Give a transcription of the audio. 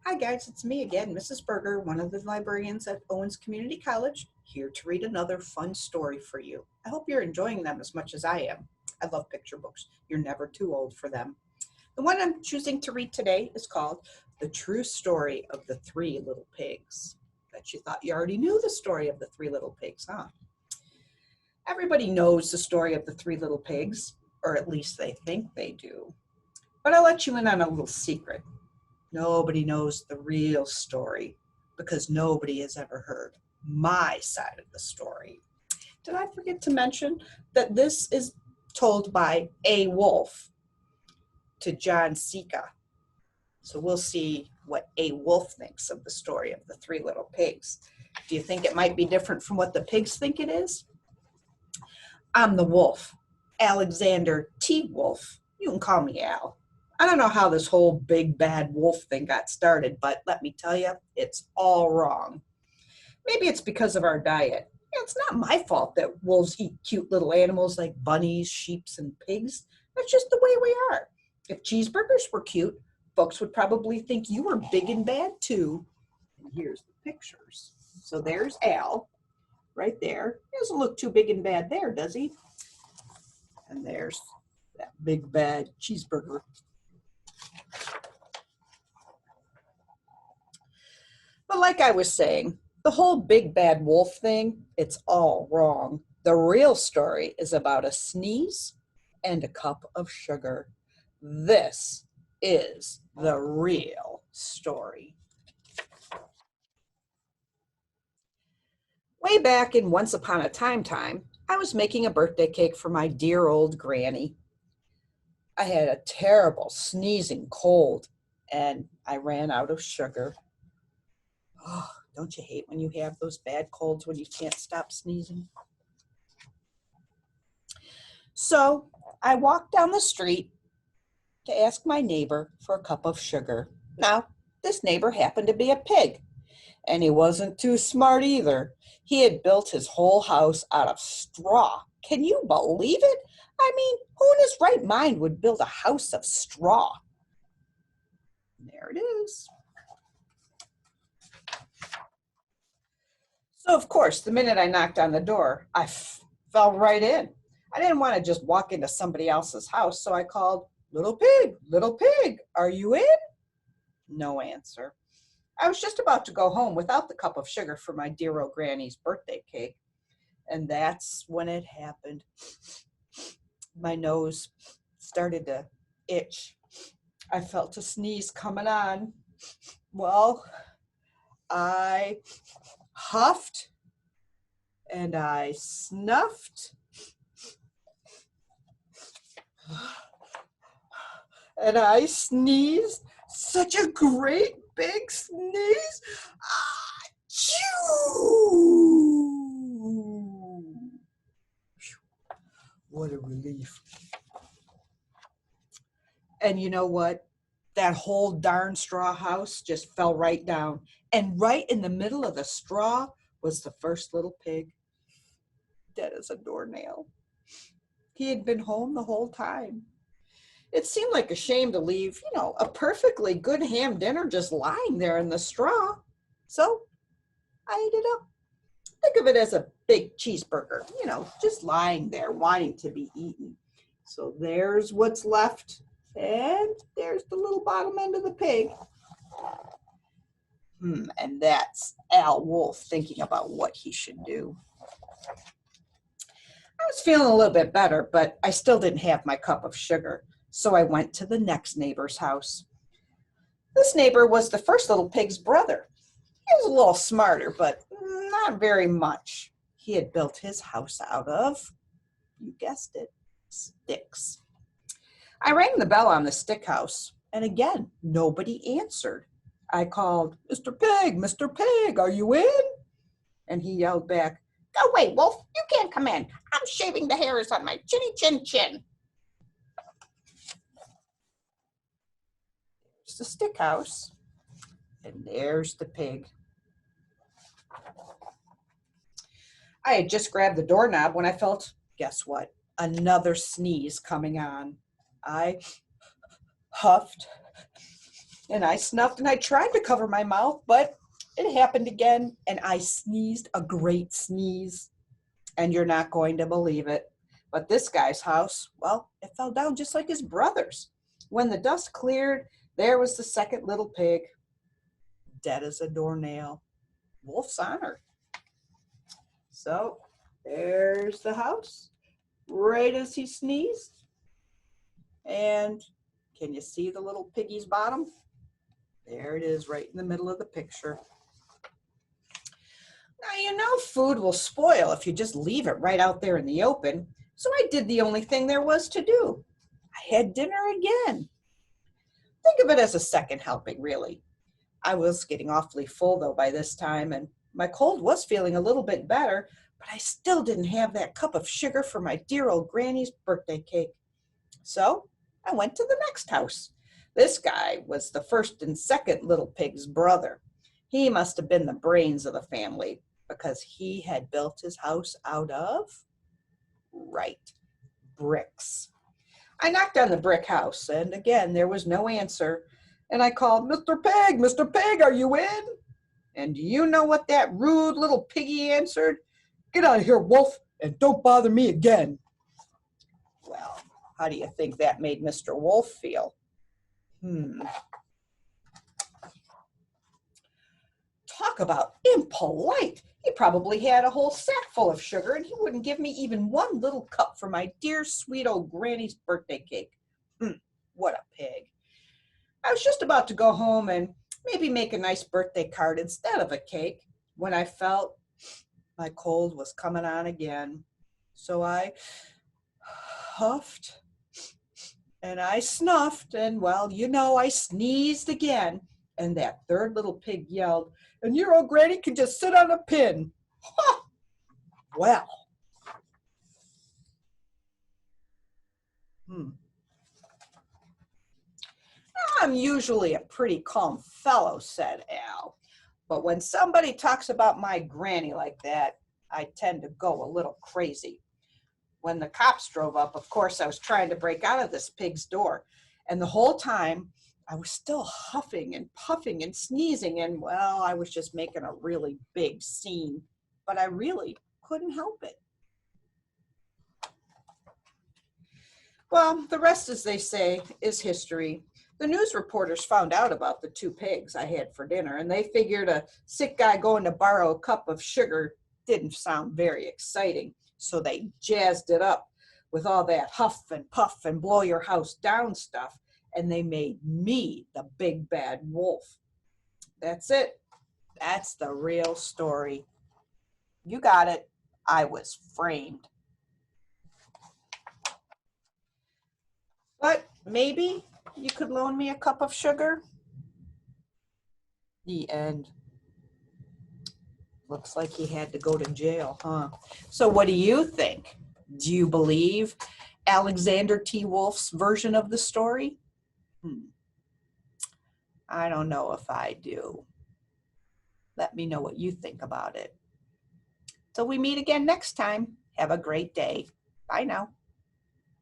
Hi guys, it's me again, Mrs. Berger, one of the librarians at Owens Community College, here to read another fun story for you. I hope you're enjoying them as much as I am. I love picture books. You're never too old for them. The one I'm choosing to read today is called The True Story of the Three Little Pigs. Bet you thought you already knew the story of the Three Little Pigs, huh? Everybody knows the story of the Three Little Pigs, or at least they think they do. But I'll let you in on a little secret. Nobody knows the real story because nobody has ever heard my side of the story. Did I forget to mention that this is told by A. Wolf to John Sika? So we'll see what A. Wolf thinks of the story of the Three Little Pigs. Do you think it might be different from what the pigs think it is? I'm the wolf, Alexander T. Wolf. You can call me Al. I don't know how this whole big bad wolf thing got started, but let me tell you, it's all wrong. Maybe it's because of our diet. It's not my fault that wolves eat cute little animals like bunnies, sheep, and pigs. That's just the way we are. If cheeseburgers were cute, folks would probably think you were big and bad too. And here's the pictures. So there's Al right there. He doesn't look too big and bad there, does he? And there's that big bad cheeseburger. But like I was saying, the whole big bad wolf thing, it's all wrong. The real story is about a sneeze and a cup of sugar. This is the real story. Way back in Once Upon a Time, I was making a birthday cake for my dear old granny. I had a terrible sneezing cold and I ran out of sugar. Oh, don't you hate when you have those bad colds when you can't stop sneezing? So I walked down the street to ask my neighbor for a cup of sugar. Now, this neighbor happened to be a pig, and he wasn't too smart either. He had built his whole house out of straw. Can you believe it? I mean, who in his right mind would build a house of straw? There it is. So, of course, the minute I knocked on the door, I fell right in. I didn't want to just walk into somebody else's house, so I called, Little pig, are you in? No answer. I was just about to go home without the cup of sugar for my dear old granny's birthday cake. And that's when it happened. My nose started to itch. I felt a sneeze coming on. Well, I huffed and I snuffed and I sneezed. Such a great big sneeze. Achoo! What a relief. And you know what? That whole darn straw house just fell right down. And right in the middle of the straw was the first little pig, dead as a doornail. He had been home the whole time. It seemed like a shame to leave, a perfectly good ham dinner just lying there in the straw. So I ate it up. Think of it as a big cheeseburger, just lying there wanting to be eaten. So there's what's left. And there's the little bottom end of the pig. And that's Al Wolf thinking about what he should do. I was feeling a little bit better, but I still didn't have my cup of sugar. So I went to the next neighbor's house. This neighbor was the first little pig's brother. He was a little smarter, but not very much. He had built his house out of, you guessed it, sticks. I rang the bell on the stick house, and again, nobody answered. I called, Mr. Pig, are you in? And he yelled back, Go away, Wolf, you can't come in. I'm shaving the hairs on my chinny chin chin. There's the stick house, and there's the pig. I had just grabbed the doorknob when I felt, guess what? Another sneeze coming on. I huffed And I snuffed and I tried to cover my mouth, but it happened again and I sneezed a great sneeze. And you're not going to believe it. But this guy's house, well, it fell down just like his brother's. When the dust cleared, there was the second little pig, dead as a doornail. Wolf's honor. So there's the house, right as he sneezed. And can you see the little piggy's bottom? There it is, right in the middle of the picture. Now, you know food will spoil if you just leave it right out there in the open. So I did the only thing there was to do. I had dinner again. Think of it as a second helping, really. I was getting awfully full, though, by this time, and my cold was feeling a little bit better, but I still didn't have that cup of sugar for my dear old granny's birthday cake. So I went to the next house. This guy was the first and second little pig's brother. He must have been the brains of the family because he had built his house out of, right, bricks. I knocked on the brick house, and again, there was no answer. And I called, Mr. Pig, are you in? And do you know what that rude little piggy answered? Get out of here, Wolf, and don't bother me again. Well, how do you think that made Mr. Wolf feel? Talk about impolite. He probably had a whole sack full of sugar, and he wouldn't give me even one little cup for my dear sweet old granny's birthday cake. What a pig. I was just about to go home and maybe make a nice birthday card instead of a cake when I felt my cold was coming on again. So I huffed and I snuffed and, well, you know, I sneezed again. And that third little pig yelled, and your old granny can just sit on a pin. Ha! Well. I'm usually a pretty calm fellow, said Al. But when somebody talks about my granny like that, I tend to go a little crazy. When the cops drove up, of course, I was trying to break out of this pig's door. And the whole time, I was still huffing and puffing and sneezing, and, well, I was just making a really big scene. But I really couldn't help it. Well, the rest, as they say, is history. The news reporters found out about the two pigs I had for dinner, and they figured a sick guy going to borrow a cup of sugar didn't sound very exciting. So they jazzed it up with all that huff and puff and blow your house down stuff, and they made me the big bad wolf. That's it. That's the real story. You got it. I was framed. But maybe you could loan me a cup of sugar? The end. Looks like he had to go to jail, huh? So what do you think? Do you believe Alexander T. Wolf's version of the story? I don't know if I do. Let me know what you think about it. Till we meet again next time, have a great day. Bye now.